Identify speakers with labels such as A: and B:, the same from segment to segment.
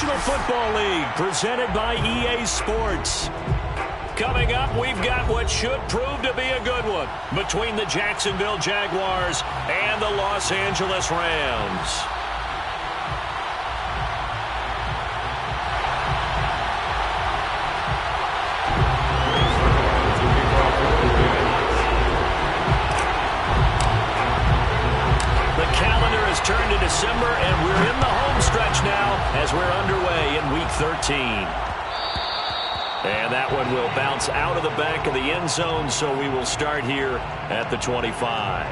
A: National Football League, presented by EA Sports. Coming up, we've got what should prove to be a good one between the Jacksonville Jaguars and the Los Angeles Rams. Turned to December, and we're in the home stretch now as we're underway in Week 13. And that one will bounce out of the back of the end zone, so we will start here at the 25.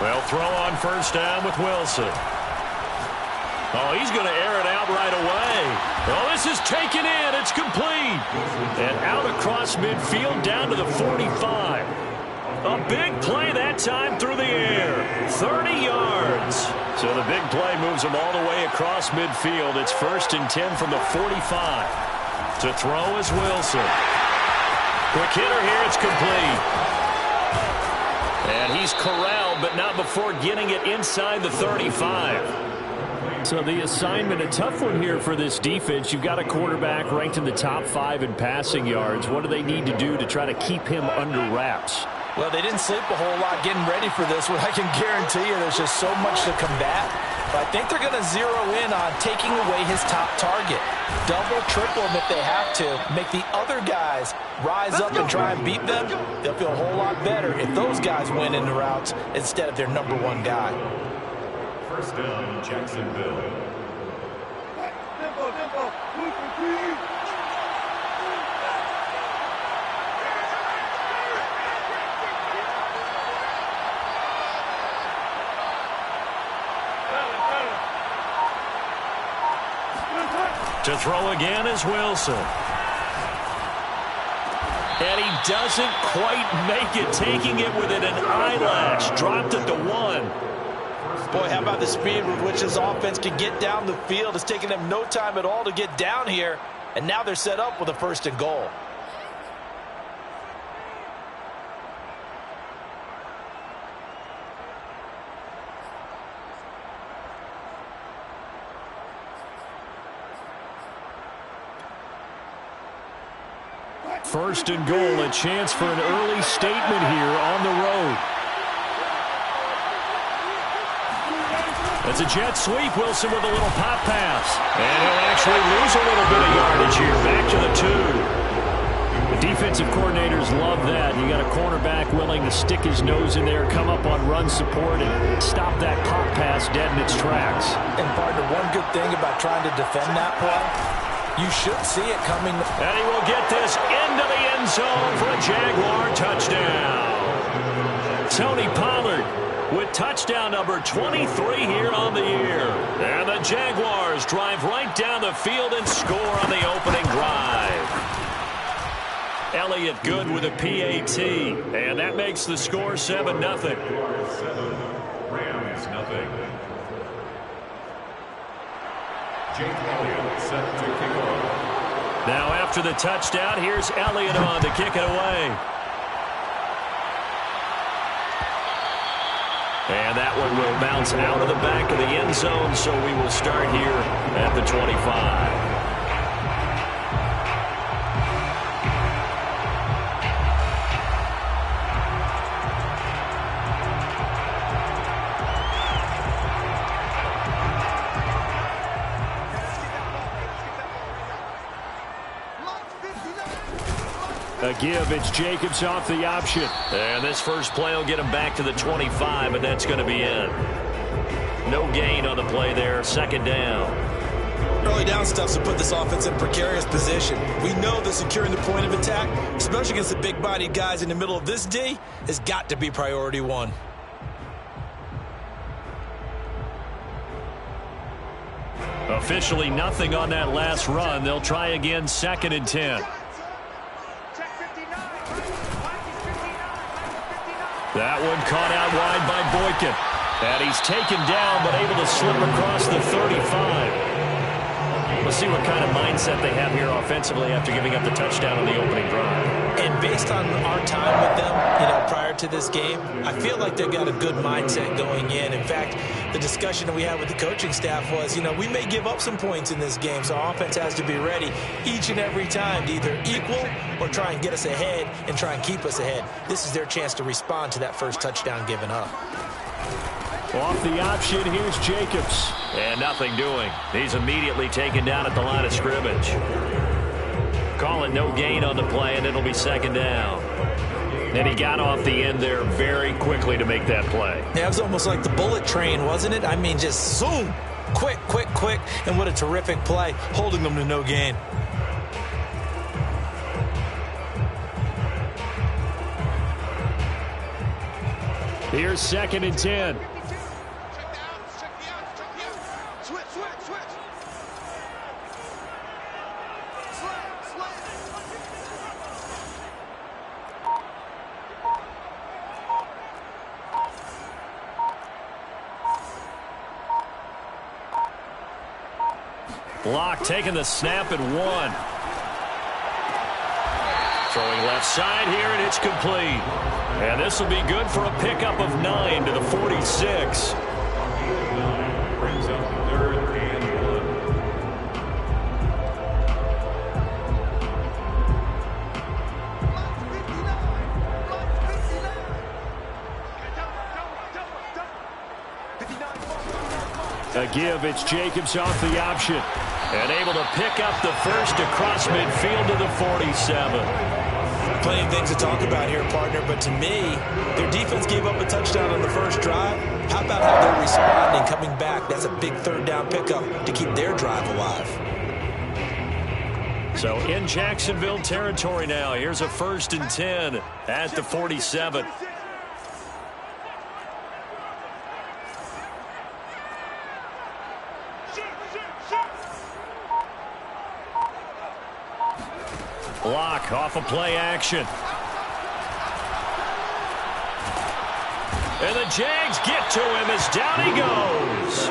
A: Well, throw on first down with Wilson. Oh, he's going to air it out right away. Oh, this is taken in. It's complete. And out across midfield down to the 45. A big play that time through the air. 30 yards. So the big play moves them all the way across midfield. It's 1st and 10 from the 45. To throw is Wilson. Quick hitter here. It's complete. And he's corralled, but not before getting it inside the 35. So the assignment, a tough one here for this defense. You've got a quarterback ranked in the top 5 in passing yards. What do they need to do to try to keep him under wraps?
B: Well, they didn't sleep a whole lot getting ready for this one. I can guarantee you there's just so much to combat. But I think they're going to zero in on taking away his top target. Double, triple him if they have to. Make the other guys rise up and try and beat them. They'll feel a whole lot better if those guys win in the routes instead of their number one guy.
C: First down, Jacksonville.
A: To throw again is Wilson. And he doesn't quite make it, taking it within an eyelash. Dropped it to 1.
B: Boy, how about the speed with which this offense can get down the field? It's taken them no time at all to get down here. And now they're set up with a 1st and goal.
A: First and goal, a chance for an early statement here on the road. That's a jet sweep. Wilson with a little pop pass. And he'll actually lose a little bit of yardage here. Back to the 2. The defensive coordinators love that. You got a cornerback willing to stick his nose in there, come up on run support, and stop that pop pass dead in its tracks.
B: And partner, one good thing about trying to defend that play, you should see it coming.
A: And he will get this into the end zone for a Jaguar touchdown. Tony Pollard with touchdown number 23 here on the year. And the Jaguars drive right down the field and score on the opening drive. Elliott Good with a PAT. And that makes the score 7-0.
C: Rams, nothing. Jake Elliott set to kick off.
A: Now after the touchdown, here's Elliott on to kick it away. And that one will bounce out of the back of the end zone, so we will start here at the 25. A give, it's Jacobs off the option. And this first play will get him back to the 25, and that's going to be in. No gain on the play there, 2nd down.
B: Early down stuff's to put this offense in precarious position. We know that securing the point of attack, especially against the big-bodied guys in the middle of this D, has got to be priority 1.
A: Officially nothing on that last run. They'll try again, 2nd and 10. That one caught out wide by Boykin. And he's taken down, but able to slip across the 35. We'll see what kind of mindset they have here offensively after giving up the touchdown on the opening drive.
B: And based on our time with them, prior to this game, I feel like they've got a good mindset going in. In fact, the discussion that we had with the coaching staff was, we may give up some points in this game, so our offense has to be ready each and every time to either equal or try and get us ahead and try and keep us ahead. This is their chance to respond to that first touchdown given up.
A: Off the option, here's Jacobs. And nothing doing. He's immediately taken down at the line of scrimmage. Call it no gain on the play, and it'll be second down. And he got off the end there very quickly to make that play.
B: Yeah, it was almost like the bullet train, wasn't it? I mean, just zoom. Quick, quick, quick. And what a terrific play, holding them to no gain.
A: Here's 2nd and 10. Locke taking the snap at 1. Throwing left side here, and it's complete. And this will be good for a pickup of 9 to the 46.
C: Brings up 3rd and
A: 1. A give, it's Jacobs off the option. And able to pick up the first across midfield to the 47.
B: Plenty of things to talk about here, partner, but to me, their defense gave up a touchdown on the first drive. How about how they're responding, coming back? That's a big 3rd down pickup to keep their drive alive.
A: So in Jacksonville territory now. Here's a 1st and 10 at the 47. Locke off of play action. And the Jags get to him as down he goes.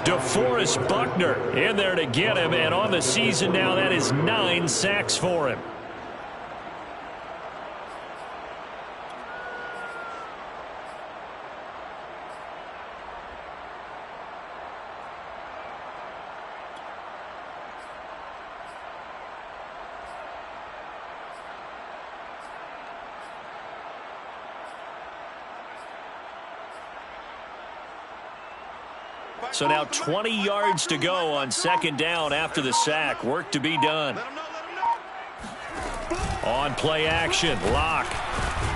A: DeForest Buckner in there to get him, and on the season now that is 9 sacks for him. So now 20 yards to go on 2nd down after the sack. Work to be done. On play action, Locke.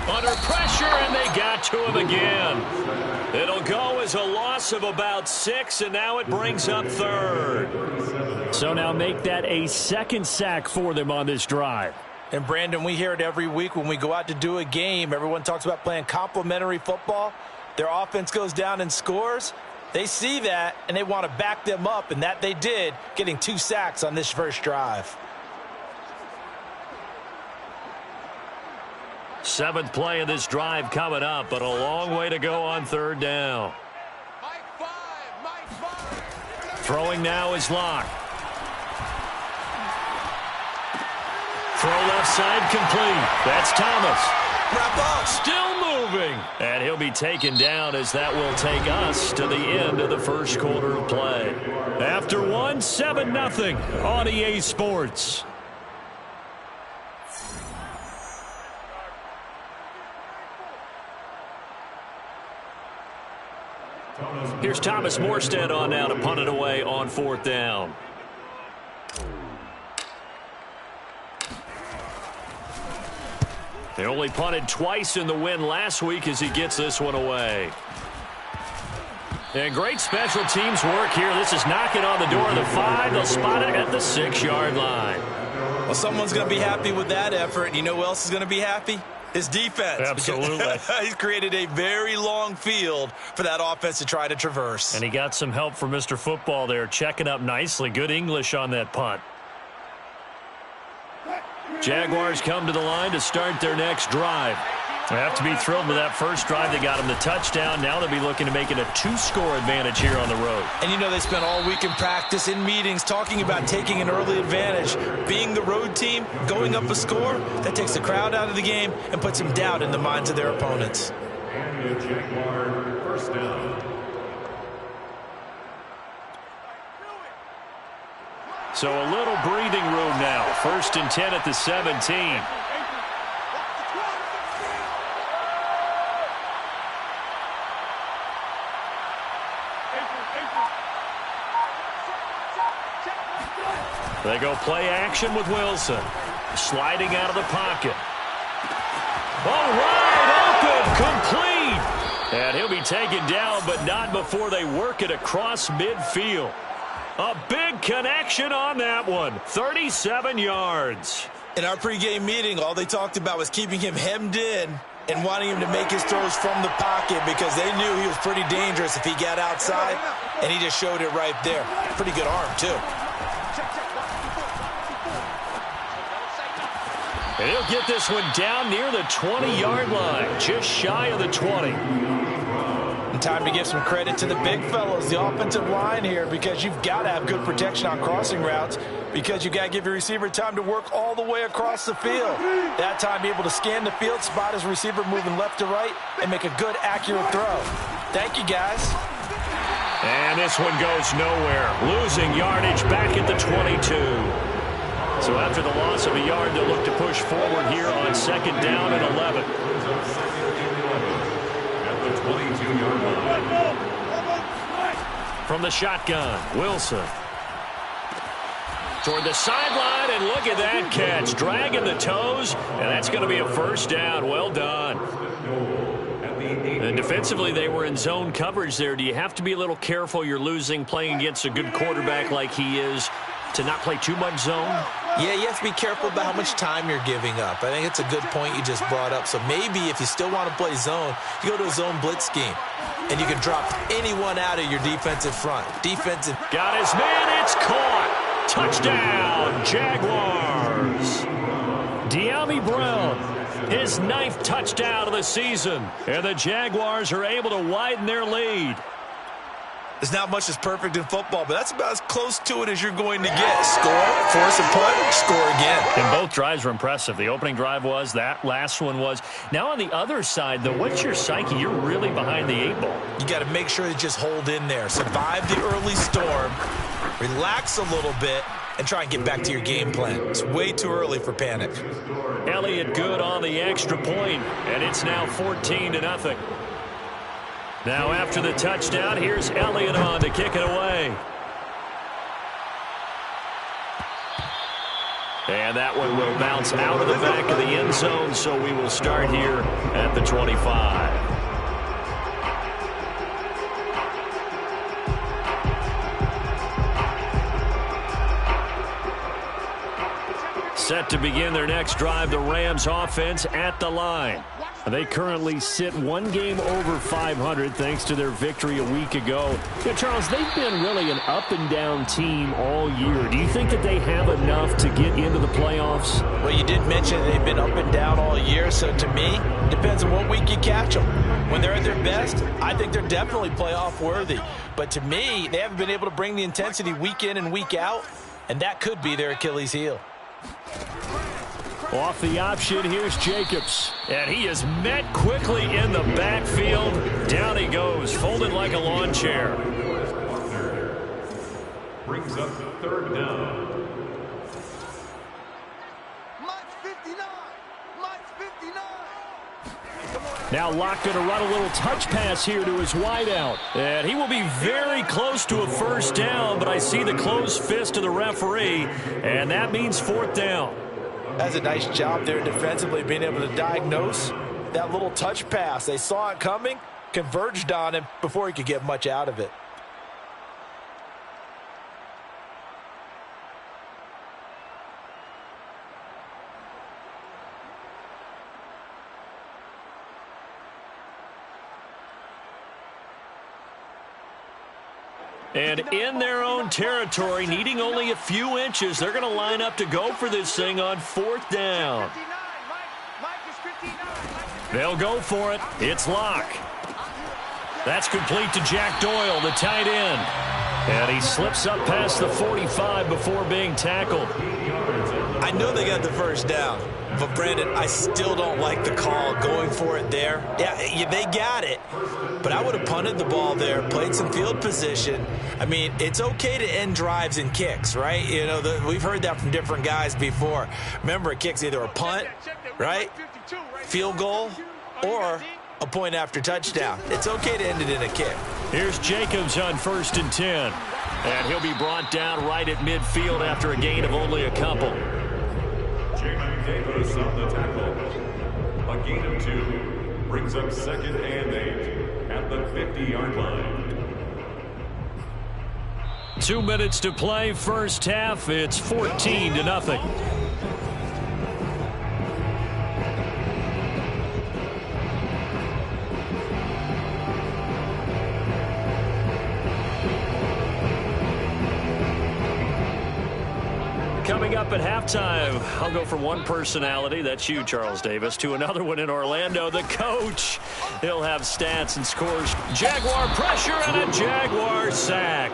A: Under pressure, and they got to him again. It'll go as a loss of about 6, and now it brings up 3rd. So now make that a 2nd sack for them on this drive.
B: And, Brandon, we hear it every week when we go out to do a game. Everyone talks about playing complementary football. Their offense goes down and scores. They see that, and they want to back them up, and that they did, getting 2 sacks on this first drive.
A: 7th play of this drive coming up, but a long way to go on 3rd down. Throwing now is Locke. Throw left side complete. That's Thomas.
B: Wrap up.
A: Still moving. And he'll be taken down as that will take us to the end of the first quarter of play. After 1, 7-0 on EA Sports. Here's Thomas Morstead on now to punt it away on 4th down. They only punted twice in the win last week as he gets this one away. And great special teams work here. This is knocking on the door of the 5. They'll spot it at the 6-yard line.
B: Well, someone's going to be happy with that effort. You know who else is going to be happy? His defense.
A: Absolutely.
B: He's created a very long field for that offense to try to traverse.
A: And he got some help from Mr. Football there, checking up nicely. Good English on that punt. Jaguars come to the line to start their next drive. They have to be thrilled with that first drive. They got them the touchdown. Now they'll be looking to make it a 2-score advantage here on the road.
B: And you know they spent all week in practice, in meetings, talking about taking an early advantage. Being the road team, going up a score, that takes the crowd out of the game and puts some doubt in the minds of their opponents.
C: And the Jaguar first down.
A: So a little breathing room now. 1st and 10 at the 17. They go play action with Wilson. Sliding out of the pocket. All right, open, complete. And he'll be taken down, but not before they work it across midfield. A big connection on that one. 37 yards.
B: In our pregame meeting, all they talked about was keeping him hemmed in and wanting him to make his throws from the pocket because they knew he was pretty dangerous if he got outside, and he just showed it right there. Pretty good arm, too.
A: And he'll get this one down near the 20-yard line, just shy of the 20.
B: And time to give some credit to the big fellows, the offensive line here, because you've got to have good protection on crossing routes because you've got to give your receiver time to work all the way across the field. That time, be able to scan the field, spot his receiver moving left to right, and make a good, accurate throw. Thank you, guys.
A: And this one goes nowhere. Losing yardage back at the 22. So after the loss of a yard, they'll look to push forward here on 2nd down and 11.
C: At the 22-yard line.
A: From the shotgun, Wilson. Toward the sideline, and look at that catch. Dragging the toes, and that's going to be a 1st down. Well done. And defensively, they were in zone coverage there. Do you have to be a little careful? You're losing, playing against a good quarterback like he is, to not play too much zone?
B: Yeah, you have to be careful about how much time you're giving up. I think it's a good point you just brought up. So maybe if you still want to play zone, you go to a zone blitz scheme, and you can drop anyone out of your defensive front.
A: Got his man, it's caught. Touchdown, Jaguars. Dyami Brown, his 9th touchdown of the season. And the Jaguars are able to widen their lead.
B: There's not much that's perfect in football, but that's about as close to it as you're going to get. Score, force a punt, score again.
A: And both drives were impressive. The opening drive was, that last one was. Now on the other side, though, what's your psyche? You're really behind the 8 ball.
B: You got to make sure you just hold in there. Survive the early storm, relax a little bit, and try and get back to your game plan. It's way too early for panic.
A: Elliott good on the extra point, and it's now 14-0. Now after the touchdown, here's Elliott on to kick it away. And that one will bounce out of the back of the end zone, so we will start here at the 25. Set to begin their next drive, the Rams offense at the line. They currently sit 1 game over 500 thanks to their victory a week ago. Yeah, Charles, they've been really an up-and-down team all year. Do you think that they have enough to get into the playoffs?
B: Well, you did mention they've been up and down all year, so to me, it depends on what week you catch them. When they're at their best, I think they're definitely playoff worthy. But to me, they haven't been able to bring the intensity week in and week out, and that could be their Achilles heel.
A: Off the option, here's Jacobs. And he is met quickly in the backfield. Down he goes, folded like a lawn chair.
C: Brings up 3rd down.
A: Now Locke going to run a little touch pass here to his wideout. And he will be very close to a 1st down, but I see the closed fist of the referee, and that means 4th down.
B: That's a nice job there defensively, being able to diagnose that little touch pass. They saw it coming, converged on him before he could get much out of it.
A: And in their own territory, needing only a few inches, they're going to line up to go for this thing on 4th down. They'll go for it. It's Locke. That's complete to Jack Doyle, the tight end. And he slips up past the 45 before being tackled.
B: I know they got the first down, but Brandon, I still don't like the call going for it there. Yeah, they got it, but I would have punted the ball there, played some field position. I mean, it's okay to end drives and kicks, right? You know, we've heard that from different guys before. Remember, a kick's either a punt, right, field goal, or a point after touchdown. It's okay to end it in a kick.
A: Here's Jacobs on 1st and 10. And he'll be brought down right at midfield after a gain of only a couple.
C: Jamin Davis on the tackle. A gain of 2. Brings up 2nd and 8 at the 50-yard line.
A: 2 minutes to play, first half. It's 14-0. Coming up at halftime, I'll go from one personality, that's you, Charles Davis, to another one in Orlando, the coach. He'll have stats and scores. Jaguar pressure and a Jaguar sack.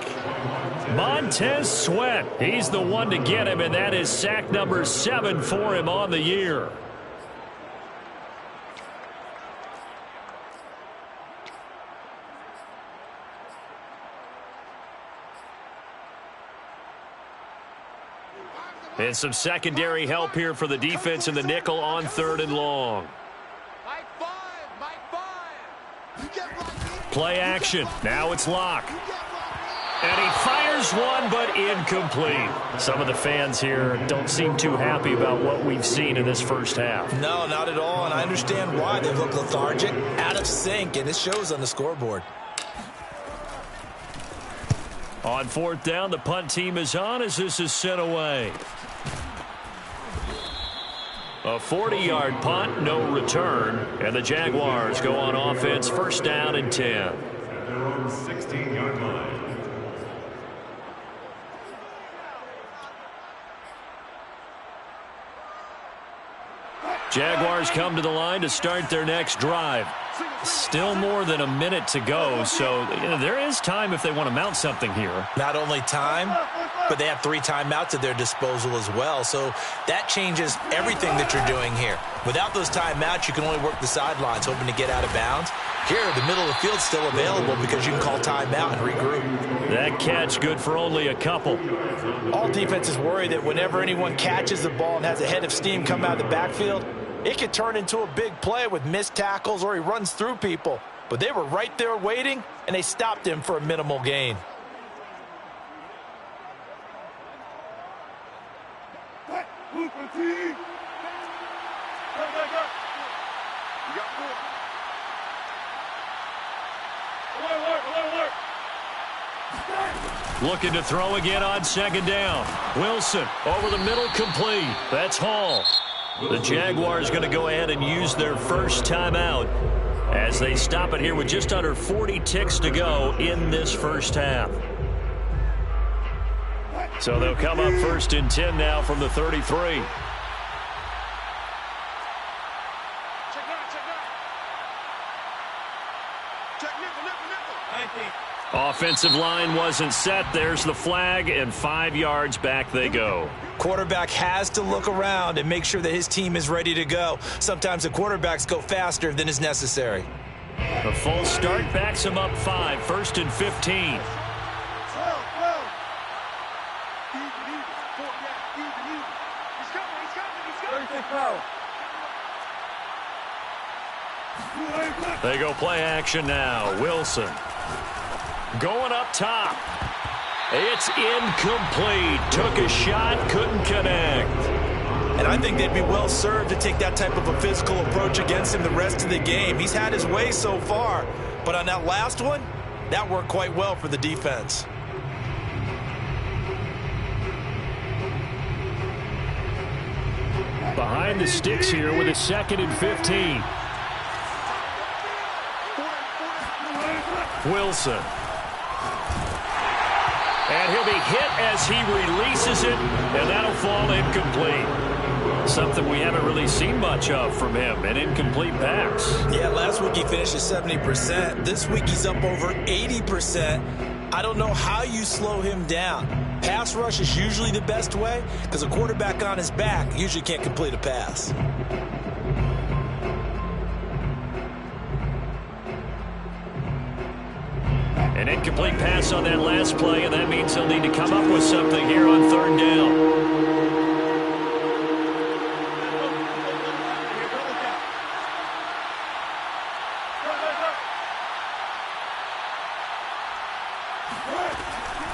A: Montez Sweat, he's the one to get him, and that is sack number 7 for him on the year. And some secondary help here for the defense in the nickel on 3rd and long. Play action. Now it's Locke. And he fires one, but incomplete. Some of the fans here don't seem too happy about what we've seen in this first half.
B: No, not at all, and I understand why. They look lethargic, out of sync, and it shows on the scoreboard.
A: On 4th down, the punt team is on as this is sent away. A 40-yard punt, no return, and the Jaguars go on offense, 1st down and 10.
C: They're on 16-yard line.
A: Jaguars come to the line to start their next drive. Still more than a minute to go, so there is time if they want to mount something here.
B: Not only time, but they have 3 timeouts at their disposal as well, so that changes everything that you're doing here. Without those timeouts, you can only work the sidelines, hoping to get out of bounds. Here, the middle of the field's still available because you can call timeout and regroup.
A: That catch good for only a couple.
B: All defenses worry that whenever anyone catches the ball and has a head of steam come out of the backfield, it could turn into a big play with missed tackles or he runs through people. But they were right there waiting, and they stopped him for a minimal gain.
A: Looking to throw again on 2nd down. Wilson over the middle, complete. That's Hall. The Jaguars going to go ahead and use their first timeout as they stop it here with just under 40 ticks to go in this first half. So they'll come up 1st and 10 now from the 33. Offensive line wasn't set. There's the flag, and 5 yards back they go.
B: Quarterback has to look around and make sure that his team is ready to go. Sometimes the quarterbacks go faster than is necessary.
A: A full start backs him up 5, 1st and 15. They go play action now. Wilson going up top. It's incomplete. Took a shot, couldn't connect.
B: And I think they'd be well served to take that type of a physical approach against him the rest of the game. He's had his way so far, but on that last one, that worked quite well for the defense.
A: Behind the sticks here with a 2nd and 15. Wilson. And he'll be hit as he releases it, and that'll fall incomplete. Something we haven't really seen much of from him, an incomplete pass.
B: Yeah, last week he finished at 70%. This week he's up over 80%. I don't know how you slow him down. Pass rush is usually the best way because a quarterback on his back usually can't complete a pass.
A: An incomplete pass on that last play, and that means he'll need to come up with something here on third down.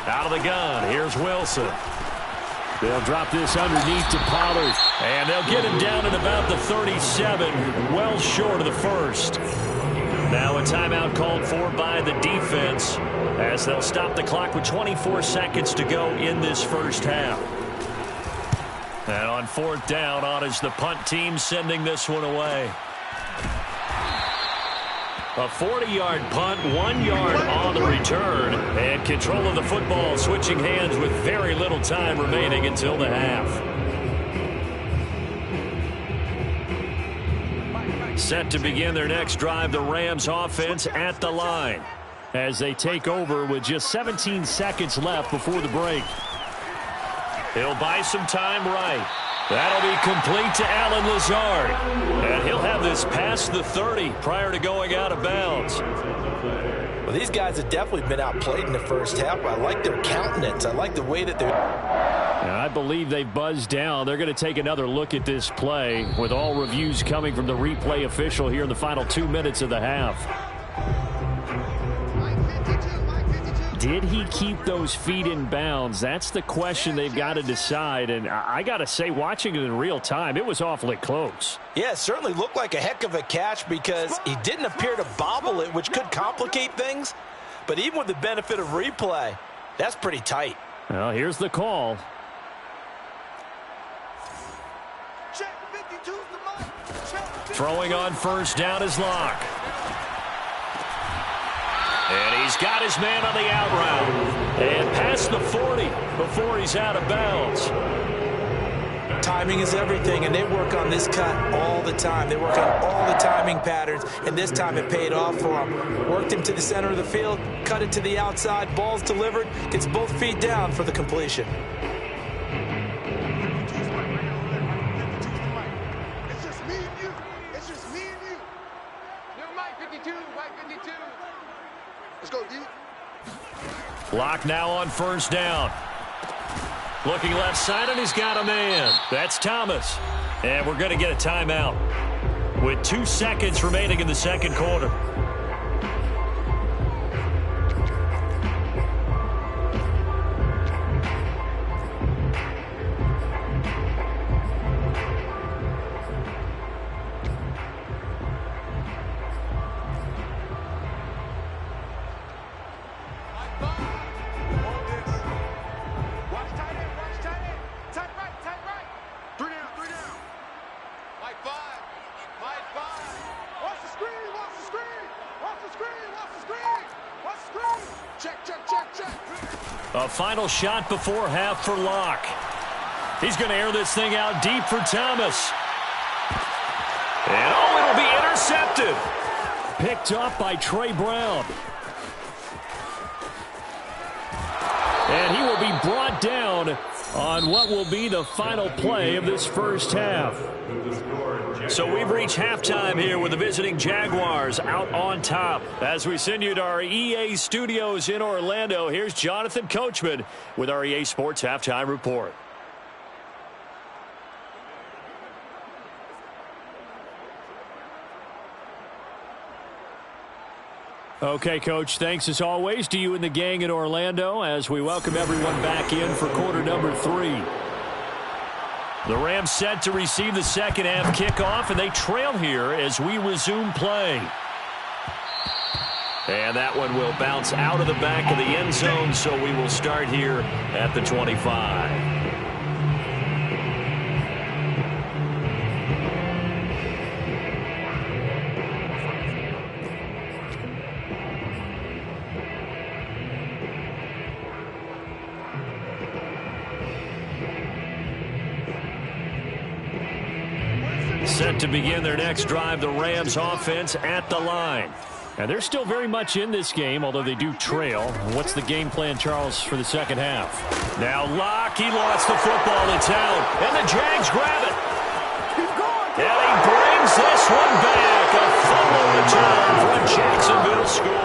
A: Out of the gun, here's Wilson. They'll drop this underneath to Pollard. And they'll get him down at about the 37, well short of the first. Now a timeout called for by the defense as they'll stop the clock with 24 seconds to go in this first half. And on fourth down, on is the punt team sending this one away. A 40-yard punt, 1 yard on the return, and control of the football switching hands with very little time remaining until the half. Set to begin their next drive, the Rams offense at the line as they take over with just 17 seconds left before the break. He'll buy some time right. That'll be complete to Allen Lazard. And he'll have this past the 30 prior to going out of bounds.
B: Well, these guys have definitely been outplayed in the first half. I like their countenance. I like the way that they're...
A: And I believe they've buzzed down. They're going to take another look at this play with all reviews coming from the replay official here in the final 2 minutes of the half. Did he keep those feet in bounds? That's the question they've got to decide. And I got to say, watching it in real time, it was awfully close.
B: Yeah, it certainly looked like a heck of a catch because he didn't appear to bobble it, which could complicate things. But even with the benefit of replay, that's pretty tight.
A: Well, here's the call. Throwing on first down is Locke. And he's got his man on the out route. And past the 40 before he's out of bounds.
B: Timing is everything, and they work on this cut all the time. They work on all the timing patterns, and this time it paid off for him. Worked him to the center of the field, cut it to the outside, ball's delivered, gets both feet down for the completion.
A: Locke now on first down. Looking left side, and he's got a man. That's Thomas. And we're going to get a timeout with 2 seconds remaining in the second quarter. A final shot before half for Locke. He's going to air this thing out deep for Thomas. And it'll be intercepted. Picked up by Trey Brown. And he will be brought down on what will be the final play of this first half. So we've reached halftime here with the visiting Jaguars out on top. As we send you to our EA studios in Orlando, here's Jonathan Coachman with our EA Sports Halftime Report. Okay, Coach, thanks as always to you and the gang in Orlando as we welcome everyone back in for quarter number 3. The Rams set to receive the second half kickoff, and they trail here as we resume play. And that one will bounce out of the back of the end zone, so we will start here at the 25. Set to begin their next drive, the Rams offense at the line. And they're still very much in this game, although they do trail. What's the game plan, Charles, for the second half? Now Locke, he lost the football. It's out. And the Jags grab it. And he brings this one back. A fumble return for a Jacksonville score.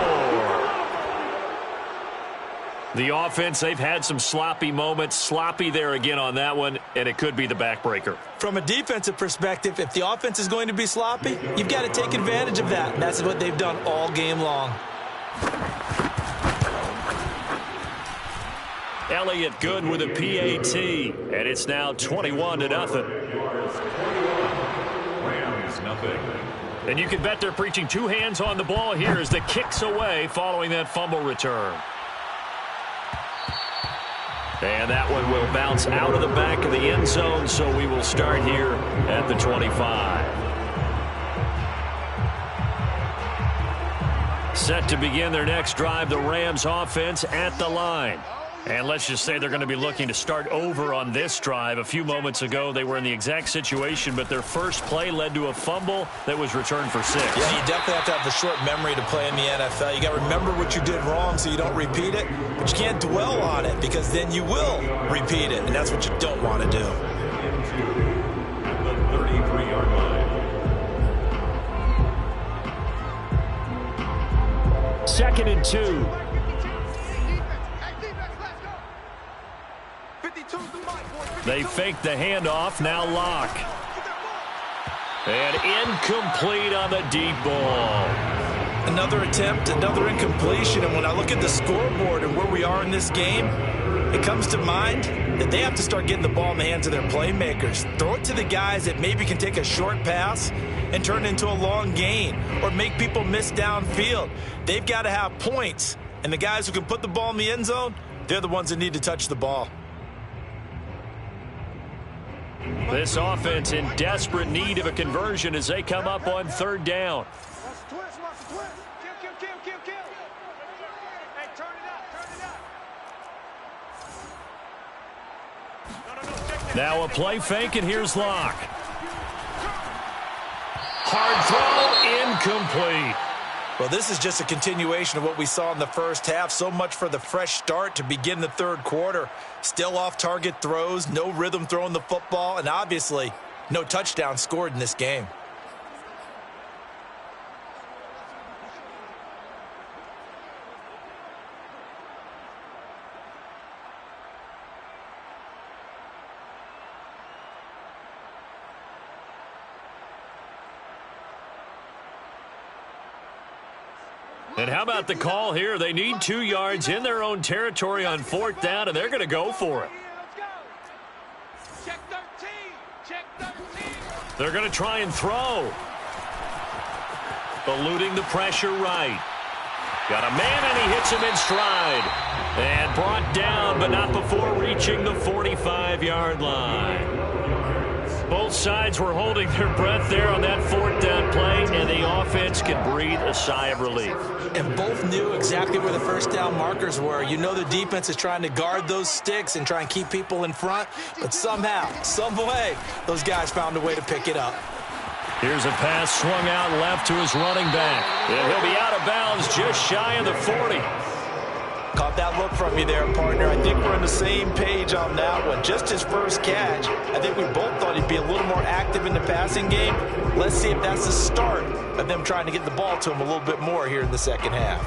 A: The offense, they've had some sloppy moments. Sloppy there again on that one, and it could be the backbreaker.
B: From a defensive perspective, if the offense is going to be sloppy, you've got to take advantage of that. And that's what they've done all game long.
A: Elliott good with a PAT, and it's now 21-0.
C: Rams nothing.
A: And you can bet they're preaching two hands on the ball here as the kick's away following that fumble return. And that one will bounce out of the back of the end zone, so we will start here at the 25. Set to begin their next drive, the Rams offense at the line. And let's just say they're going to be looking to start over on this drive. A few moments ago, they were in the exact situation, but their first play led to a fumble that was returned for 6.
B: Yeah, you definitely have to have the short memory to play in the NFL. You got to remember what you did wrong so you don't repeat it, but you can't dwell on it because then you will repeat it, and that's what you don't want to do.
C: At the 33-yard line.
A: 2nd and 2. They fake the handoff. Now Locke. And incomplete on the deep ball.
B: Another attempt, another incompletion. And when I look at the scoreboard and where we are in this game, it comes to mind that they have to start getting the ball in the hands of their playmakers. Throw it to the guys that maybe can take a short pass and turn it into a long gain or make people miss downfield. They've got to have points. And the guys who can put the ball in the end zone, they're the ones that need to touch the ball.
A: This offense in desperate need of a conversion as they come up on 3rd down. Now a play fake, and here's Locke. Hard throw, incomplete.
B: Well, this is just a continuation of what we saw in the first half. So much for the fresh start to begin the 3rd quarter. Still off-target throws, no rhythm throwing the football, and obviously no touchdown scored in this game.
A: And how about the call here? They need 2 yards in their own territory on 4th down, and they're going to go for it.
D: Check 13. Check 13.
A: They're going to try and throw. Eluding the pressure right. Got a man, and he hits him in stride. And brought down, but not before reaching the 45-yard line. Both sides were holding their breath there on that 4th down play, and the offense can breathe a sigh of relief.
B: And both knew exactly where the first down markers were. You know the defense is trying to guard those sticks and try and keep people in front, but somehow, some way, those guys found a way to pick it up.
A: Here's a pass swung out left to his running back. And he'll be out of bounds just shy of the 40.
B: Caught that look from you there, partner. I think we're on the same page on that one. Just his first catch. I think we both thought he'd be a little more active in the passing game. Let's see if that's the start of them trying to get the ball to him a little bit more here in the second half.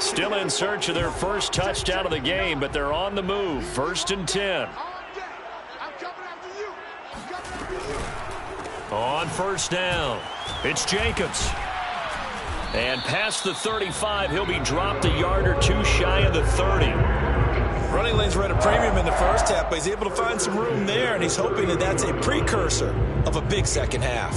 A: Still in search of their first touchdown of the game, but they're on the move. 1st and 10. On 1st down, it's Jacobs. And past the 35, he'll be dropped a yard or 2 shy of the 30.
B: Running lanes were at a premium in the first half, but he's able to find some room there, and he's hoping that that's a precursor of a big second half.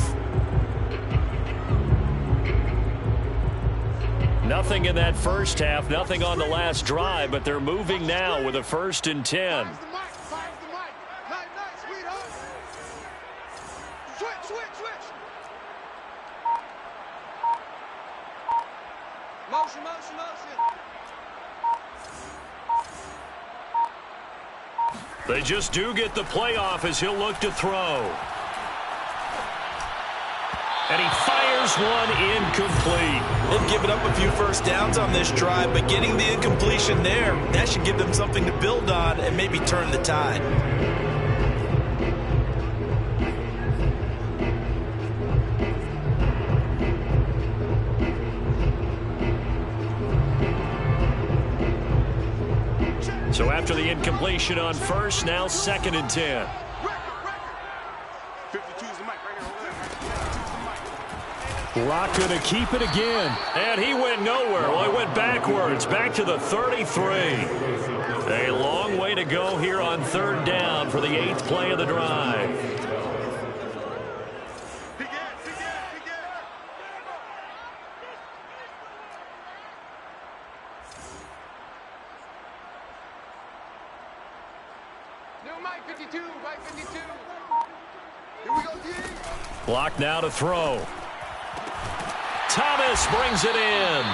A: Nothing in that first half, nothing on the last drive, but they're moving now with a 1st and 10. They just do get the playoff as he'll look to throw. And he fires one incomplete.
B: They've given up a few first downs on this drive, but getting the incompletion there, that should give them something to build on and maybe turn the tide.
A: So after the incompletion on first, now 2nd and 10. Rock going to keep it again. And he went nowhere. Well, he went backwards, back to the 33. A long way to go here on 3rd down for the 8th play of the drive.
D: Mike 52, Mike 52. Here we go, D.
A: Block now to throw. Thomas brings it in.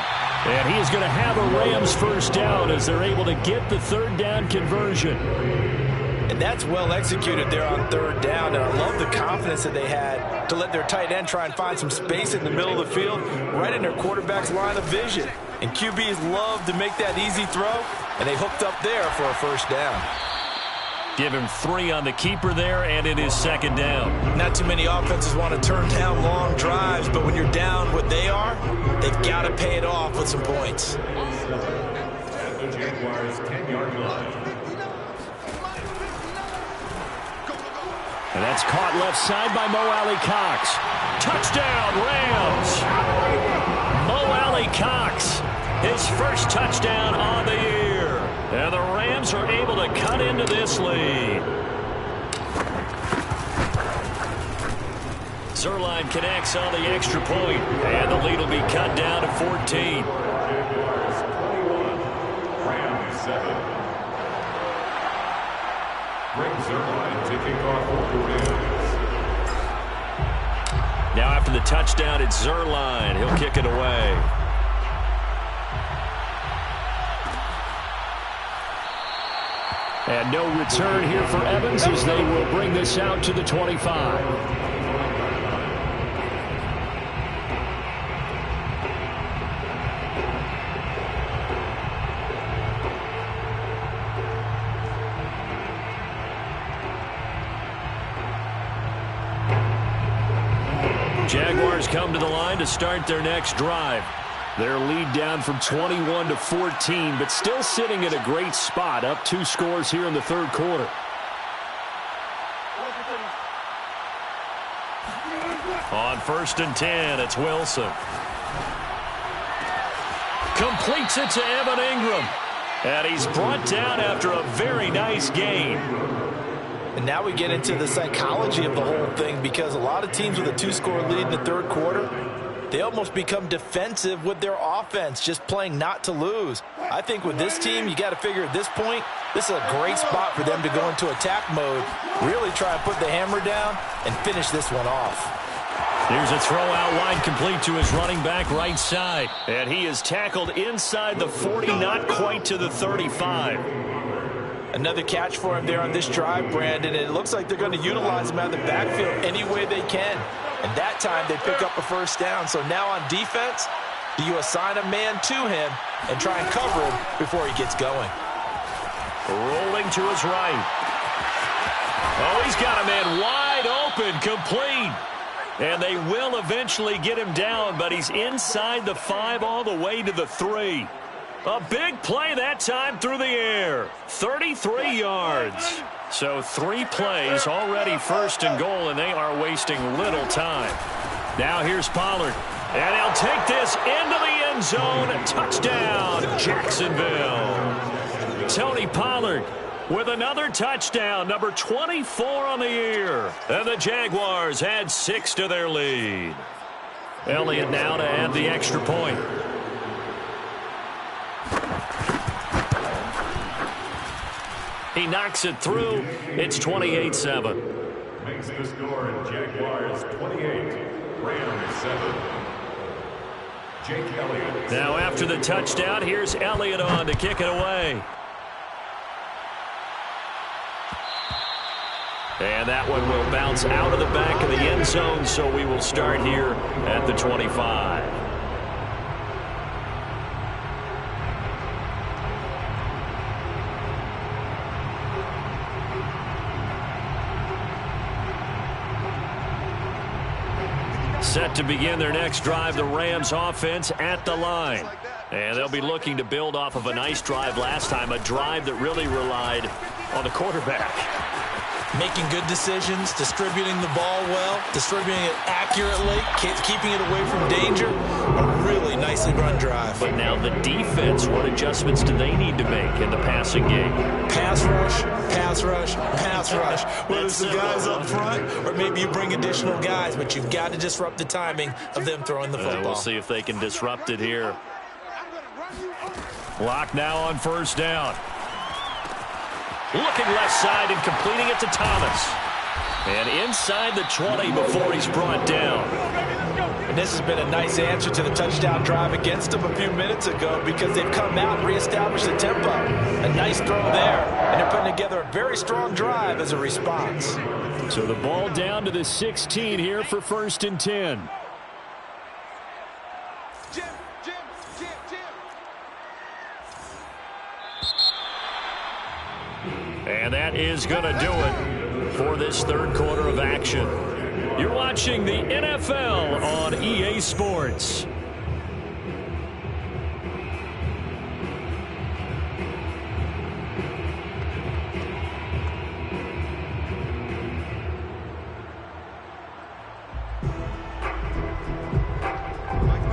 A: And he is going to have a Rams first down as they're able to get the 3rd down conversion.
B: And that's well executed there on 3rd down. And I love the confidence that they had to let their tight end try and find some space in the middle of the field, right in their quarterback's line of vision. And QBs love to make that easy throw, and they hooked up there for a first down.
A: Give him 3 on the keeper there, and it is 2nd down.
B: Not too many offenses want to turn down long drives, but when you're down what they are, they've got to pay it off with some points.
C: At the Jaguars' 10-yard line.
A: And that's caught left side by Mo Alley-Cox. Touchdown, Rams! Mo Alley-Cox, his first touchdown on the year. And the Rams are able to cut into this lead. Zuerlein connects on the extra point, and the lead will be cut down to 14.
C: Jaguars 21, Rams 7. Greg Zuerlein to kick off for the Rams.
A: Now after the touchdown, it's Zuerlein. He'll kick it away. And no return here for Evans as they will bring this out to the 25. Jaguars come to the line to start their next drive. Their lead down from 21 to 14, but still sitting at a great spot, up 2 scores here in the 3rd quarter. On 1st and 10, it's Wilson. Completes it to Evan Ingram. And he's brought down after a very nice gain.
B: And now we get into the psychology of the whole thing, because a lot of teams with a 2-score lead in the 3rd quarter, they almost become defensive with their offense, just playing not to lose. I think with this team, you got to figure at this point, this is a great spot for them to go into attack mode, really try and put the hammer down and finish this one off.
A: Here's a throw out wide, complete to his running back right side. And he is tackled inside the 40, not quite to the 35.
B: Another catch for him there on this drive, Brandon. And it looks like they're going to utilize him out of the backfield any way they can. And that time they pick up a first down. So now on defense, do you assign a man to him and try and cover him before he gets going?
A: Rolling to his right. Oh, he's got a man wide open, complete. And they will eventually get him down, but he's inside the 5 all the way to the 3. A big play that time through the air. 33 yards. So 3 plays, already 1st and goal, and they are wasting little time. Now here's Pollard. And he'll take this into the end zone. Touchdown, Jacksonville. Tony Pollard with another touchdown, number 24 on the year. And the Jaguars add 6 to their lead. Elliott now to add the extra point. He knocks it through. It's 28-7.
C: Makes the score in Jaguars 28, Rams 7. Jake Elliott.
A: Now after the touchdown, here's Elliott on to kick it away. And that one will bounce out of the back of the end zone, so we will start here at the 25. Set to begin their next drive, the Rams offense at the line. And they'll be looking to build off of a nice drive last time, a drive that really relied on the quarterback.
B: Making good decisions, distributing the ball well, distributing it accurately, keeping it away from danger. A really nicely run drive.
A: But now the defense, what adjustments do they need to make in the passing game?
B: Pass rush, pass rush, pass rush. Whether it's the guys up front or maybe you bring additional guys, but you've got to disrupt the timing of them throwing the football.
A: We'll see if they can disrupt it here. Lock now on first down. Looking left side and completing it to Thomas. And inside the 20 before he's brought down.
B: And this has been a nice answer to the touchdown drive against them a few minutes ago because they've come out and reestablished the tempo. A nice throw there. And they're putting together a very strong drive as a response.
A: So the ball down to the 16 here for 1st and 10. And that is going to do it for this third quarter of action. You're watching the NFL on EA Sports.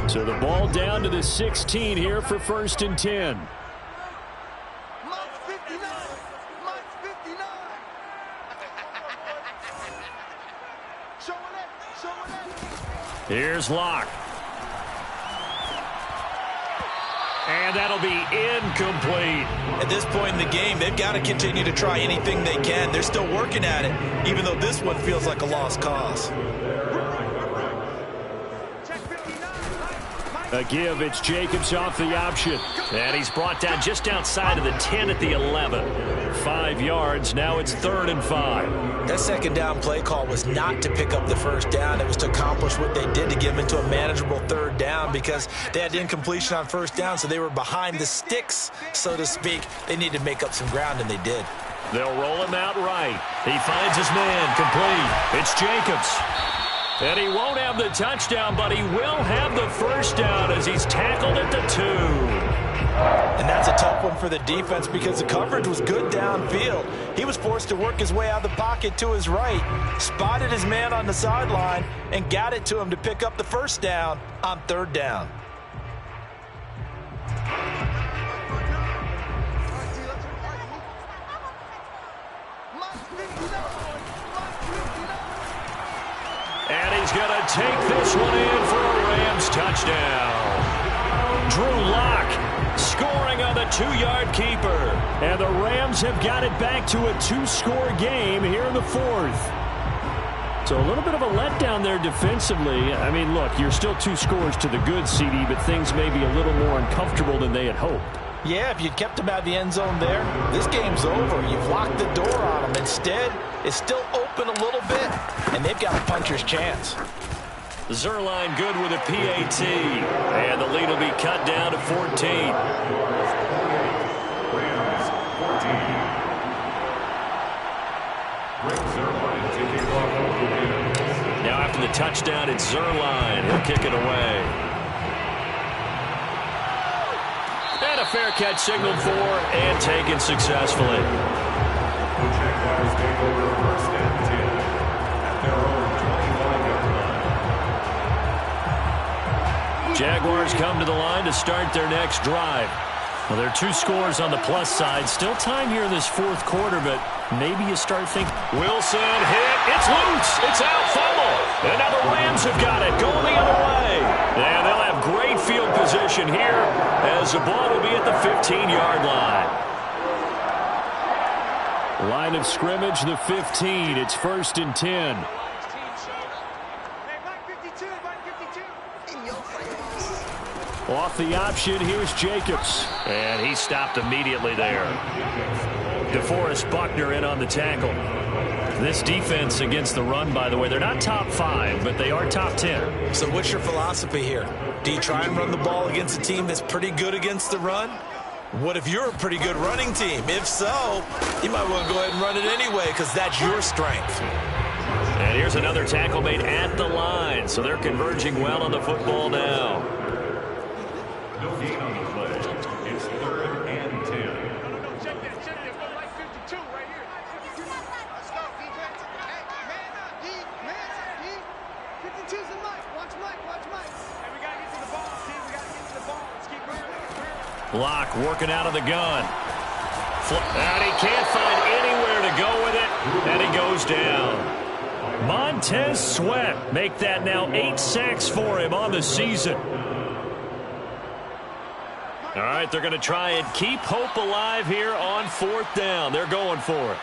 A: So the ball down to the 16 here for 1st and 10. Here's Locke. And that'll be incomplete.
B: At this point in the game, they've got to continue to try anything they can. They're still working at it, even though this one feels like a lost cause.
A: A give, it's Jacobs off the option. And he's brought down just outside of the 10 at the 11. 5 yards, now it's 3rd and 5.
B: That second down play call was not to pick up the first down. It was to accomplish what they did to get them into a manageable 3rd down because they had incompletion on first down, so they were behind the sticks, so to speak. They needed to make up some ground, and they did.
A: They'll roll him out right. He finds his man, complete. It's Jacobs. And he won't have the touchdown, but he will have the first down as he's tackled at the 2.
B: And that's a tough one for the defense because the coverage was good downfield. He was forced to work his way out of the pocket to his right, spotted his man on the sideline, and got it to him to pick up the first down on 3rd down.
A: And he's going to take this one in for a Rams touchdown. Drew Lock scoring on the 2-yard keeper. And the Rams have got it back to a 2-score game here in the 4th. So a little bit of a letdown there defensively. I mean, look, you're still 2 scores to the good, CD, but things may be a little more uncomfortable than they had hoped.
B: Yeah, if you'd kept them out of the end zone there, this game's over. You've locked the door on them. Instead, it's still open a little bit, and they've got a puncher's chance.
A: Zuerlein good with a PAT, and the lead will be cut down to 14. Now after the touchdown, it's Zuerlein. He'll kick it away. And a fair catch signaled for and taken successfully.
C: The Jaguars take over 1st and 10 at their own 21-yard line.
A: Jaguars come to the line to start their next drive. Well, there are 2 scores on the plus side. Still time here in this 4th quarter, but maybe you start thinking. Wilson hit. It's loose. It's out. Fumble. And now the Rams have got it. Going the other way. And they'll have great field position here as the ball will be at the 15-yard line. Line of scrimmage, the 15. It's 1st and 10. Off the option, here's Jacobs. And he stopped immediately there. DeForest Buckner in on the tackle. This defense against the run, by the way, they're not top 5, but they are top 10.
B: So what's your philosophy here? Do you try and run the ball against a team that's pretty good against the run? What if you're a pretty good running team? If so, you might want to go ahead and run it anyway because that's your strength.
A: And here's another tackle made at the line, so they're converging well on the football now.
C: No gain on the play. It's 3rd and 10.
D: No, check that. Go right 52 right here. Let's go, defense. Hey, man up, D. Man up, D. 52's a Mike. Watch Mike. Hey, we got to get to the ball, team. We got to get to the ball. Let's keep moving.
A: Block working out of the gun. And he can't find anywhere to go with it, and he goes down. Montez Sweat make that now 8 sacks for him on the season. All right, they're going to try and keep hope alive here on 4th down. They're going for it.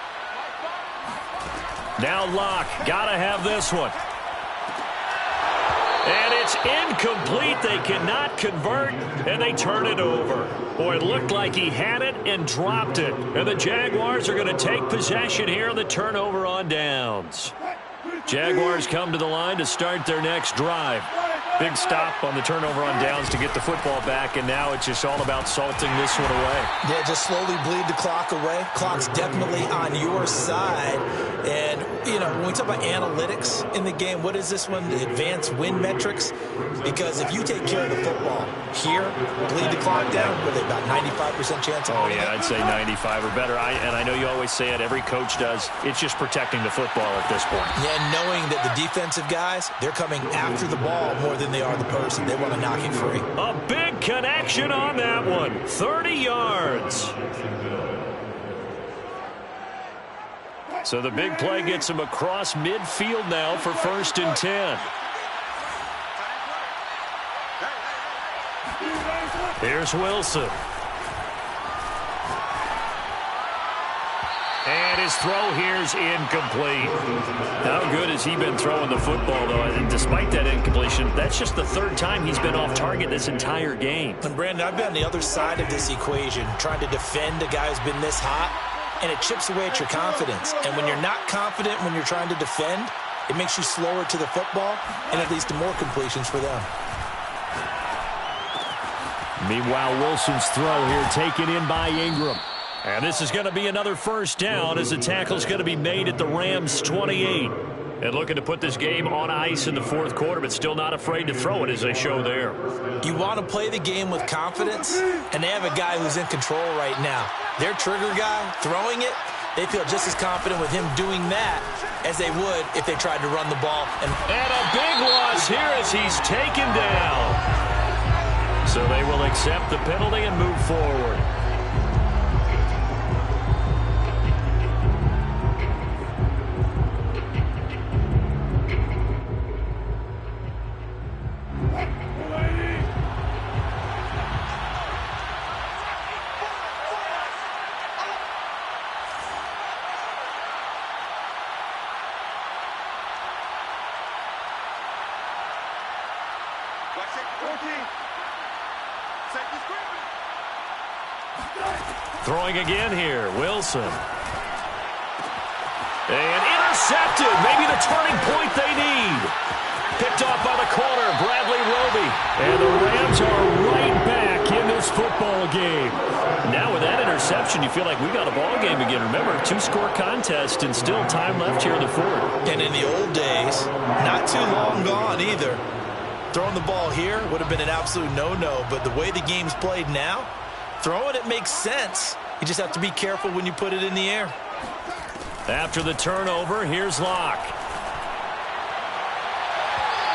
A: Now Locke, got to have this one. And it's incomplete. They cannot convert, and they turn it over. Boy, it looked like he had it and dropped it. And the Jaguars are going to take possession here on the turnover on downs. Jaguars come to the line to start their next drive. Big stop on the turnover on downs to get the football back, and now it's just all about salting this one away.
B: Yeah, just slowly bleed the clock away. Clock's definitely on your side. And, you know, when we talk about analytics in the game, what is this one? The advanced win metrics? Because if you take care of the football here, bleed the clock down, what are they, about 95% chance of winning?
A: Oh, yeah, I'd say 95 or better. And I know you always say it, every coach does. It's just protecting the football at this point.
B: Yeah, and knowing that the defensive guys, they're coming after the ball more than they are the person. They want to knock it free.
A: A big connection on that one. 30 yards. So the big play gets him across midfield now for 1st and 10. Here's Wilson. And his throw here's incomplete. How good has he been throwing the football, though? And despite that incompletion, that's just the 3rd time he's been off target this entire game.
B: And Brandon, I've been on the other side of this equation, trying to defend a guy who's been this hot, and it chips away at your confidence. And when you're not confident when you're trying to defend, it makes you slower to the football, and it leads to more completions for them.
A: Meanwhile, Wilson's throw here taken in by Ingram. And this is going to be another 1st down as the tackle's going to be made at the Rams' 28. And looking to put this game on ice in the 4th quarter, but still not afraid to throw it as they show there.
B: You want to play the game with confidence, and they have a guy who's in control right now. Their trigger guy throwing it, they feel just as confident with him doing that as they would if they tried to run the ball.
A: And a big loss here as he's taken down. So they will accept the penalty and move forward. Throwing again here, Wilson. And intercepted, maybe the turning point they need. Picked off by the corner, Bradley Roby. And the Rams are right back in this football game. Now with that interception, you feel like we got a ball game again. Remember, 2-score contest and still time left here in the 4th.
B: And in the old days, not too long gone either. Throwing the ball here would have been an absolute no-no, but the way the game's played now, throwing it makes sense. You just have to be careful when you put it in the air.
A: After the turnover, here's Locke.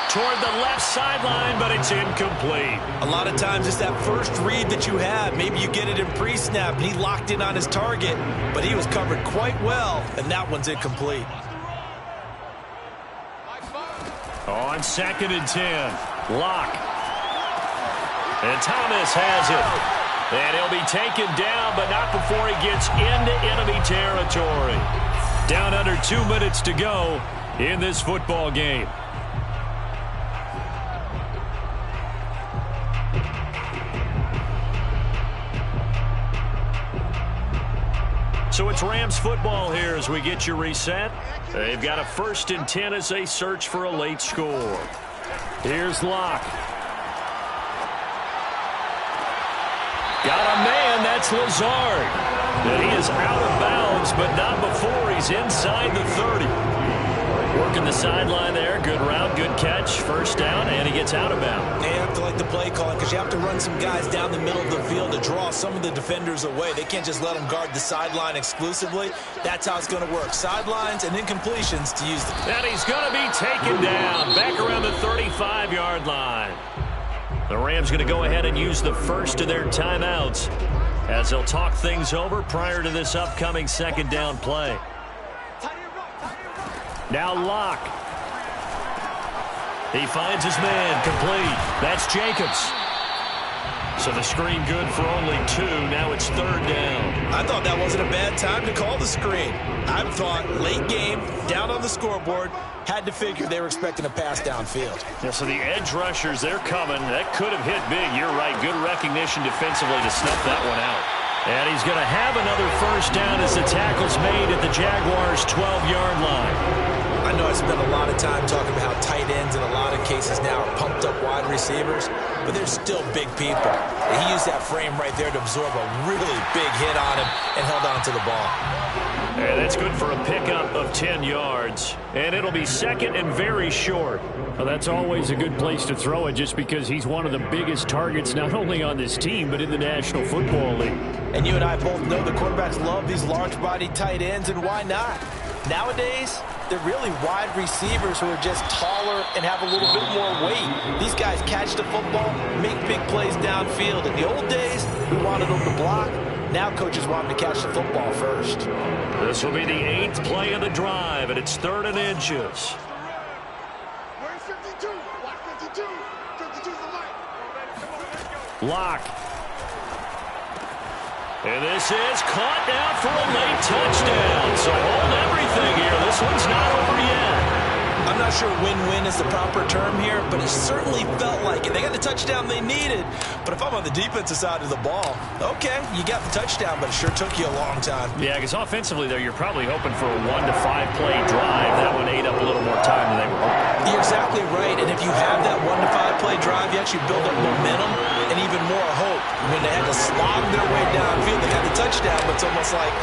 A: Toward the left sideline, but it's incomplete.
B: A lot of times it's that first read that you have. Maybe you get it in pre-snap, and he locked in on his target, but he was covered quite well, and that one's incomplete.
A: On 2nd and 10, Locke. And Thomas has it. And he'll be taken down, but not before he gets into enemy territory. Down under 2 minutes to go in this football game. So it's Rams football here as we get you reset. They've got a 1st and 10 as they search for a late score. Here's Locke. Got a man, that's Lazard. And he is out of bounds, but not before he's inside the 30. Working the sideline there. Good route, good catch. 1st down, and he gets out of bounds.
B: They have to like the play calling because you have to run some guys down the middle of the field to draw some of the defenders away. They can't just let them guard the sideline exclusively. That's how it's going to work. Sidelines and incompletions to use them.
A: And he's going to be taken down back around the 35-yard line. The Rams going to go ahead and use the first of their timeouts as they'll talk things over prior to this upcoming 2nd down play. Now Locke. He finds his man, complete. That's Jacobs. So the screen good for only 2. Now it's 3rd down.
B: I thought that wasn't a bad time to call the screen. I thought late game, down on the scoreboard, had to figure they were expecting a pass downfield.
A: Yeah, so the edge rushers, they're coming. That could have hit big. You're right. Good recognition defensively to snuff that one out. And he's going to have another 1st down as the tackle's made at the Jaguars' 12-yard line.
B: I know I spent a lot of time talking about how tight ends in a lot of cases now are pumped up wide receivers, but they're still big people. And he used that frame right there to absorb a really big hit on him and held on to the ball.
A: And that's good for a pickup of 10 yards. And it'll be 2nd and very short. Well, that's always a good place to throw it just because he's one of the biggest targets not only on this team but in the National Football League.
B: And you and I both know the quarterbacks love these large-bodied tight ends, and why not? Nowadays, they're really wide receivers who are just taller and have a little bit more weight. These guys catch the football, make big plays downfield. In the old days, we wanted them to block. Now coaches want them to catch the football first.
A: This will be the 8th play of the drive, and it's 3rd and inches.
D: Where's 52? Watch 52. 52's the line.
A: Locke. And this is caught down for a late touchdown. So hold everything here. This one's not over yet.
B: I'm not sure win-win is the proper term here, but it certainly felt like it. They got the touchdown they needed, but if I'm on the defensive side of the ball, okay, you got the touchdown, but it sure took you a long time.
A: Yeah, because offensively, though, you're probably hoping for a 1 to 5 play drive. That one ate up a little more time than they were hoping.
B: You're exactly right, and if you have that 1 to 5 play drive, you actually build up momentum and even more hope. When they had to slog their way downfield, they got the touchdown, but it's almost like,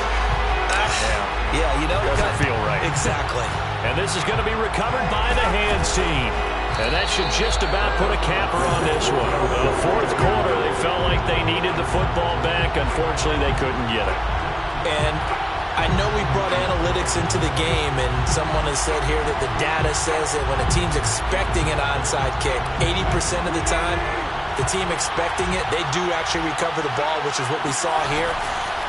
B: yeah, you know.
A: Doesn't feel right.
B: Exactly.
A: And this is going to be recovered by the hands team. And that should just about put a capper on this one. The 4th quarter, they felt like they needed the football back. Unfortunately, they couldn't get it.
B: And I know we brought analytics into the game, and someone has said here that the data says that when a team's expecting an onside kick, 80% of the time, the team expecting it, they do actually recover the ball, which is what we saw here.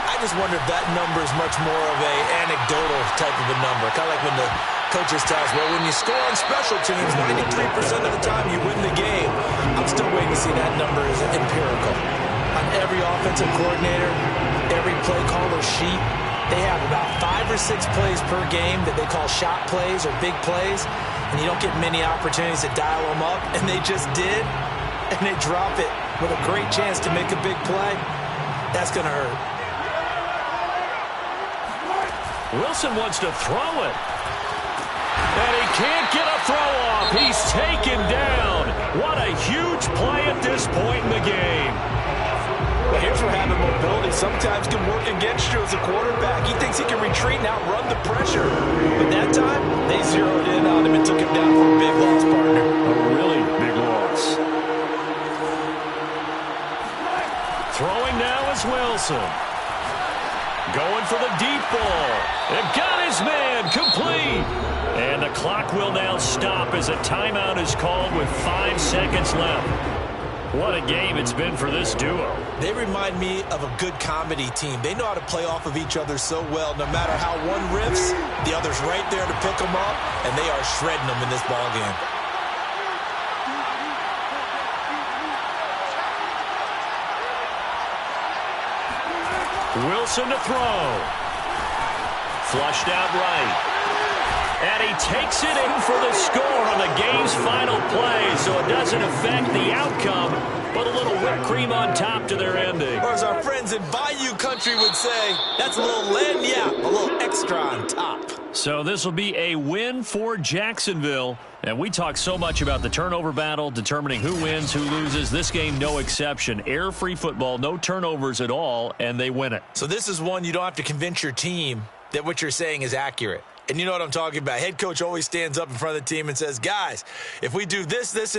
B: I just wonder if that number is much more of a anecdotal type of a number. Kind of like when the coaches tell us, well, when you score on special teams, 93% of the time you win the game. I'm still waiting to see that number is empirical. On every offensive coordinator, every play caller sheet, they have about 5 or 6 plays per game that they call shot plays or big plays, and you don't get many opportunities to dial them up, and they just did, and they drop it with a great chance to make a big play. That's going to hurt.
A: Wilson wants to throw it. And he can't get a throw off. He's taken down. What a huge play at this point in the game.
B: Well, here's where having mobility sometimes can work against you as a quarterback. He thinks he can retreat and outrun the pressure. But that time, they zeroed in on him and took him down for a big loss, partner.
A: A really big loss. Throwing now is Wilson. Going for the deep ball. They've got his man complete. And the clock will now stop as a timeout is called with 5 seconds left. What a game it's been for this duo.
B: They remind me of a good comedy team. They know how to play off of each other so well. No matter how one riffs, the other's right there to pick them up, and they are shredding them in this ball game.
A: Wilson to throw. Flushed out right. And he takes it in for the score on the game's final play, so it doesn't affect the outcome, but a little whipped cream on top to their ending.
B: Or as our friends in Bayou country would say, that's a little lagniappe, a little extra on top.
A: So this will be a win for Jacksonville. And we talk so much about the turnover battle, determining who wins, who loses. This game, no exception. Air-free football, no turnovers at all, and they win it.
B: So this is one you don't have to convince your team that what you're saying is accurate. And you know what I'm talking about. Head coach always stands up in front of the team and says, guys, if we do this, this, and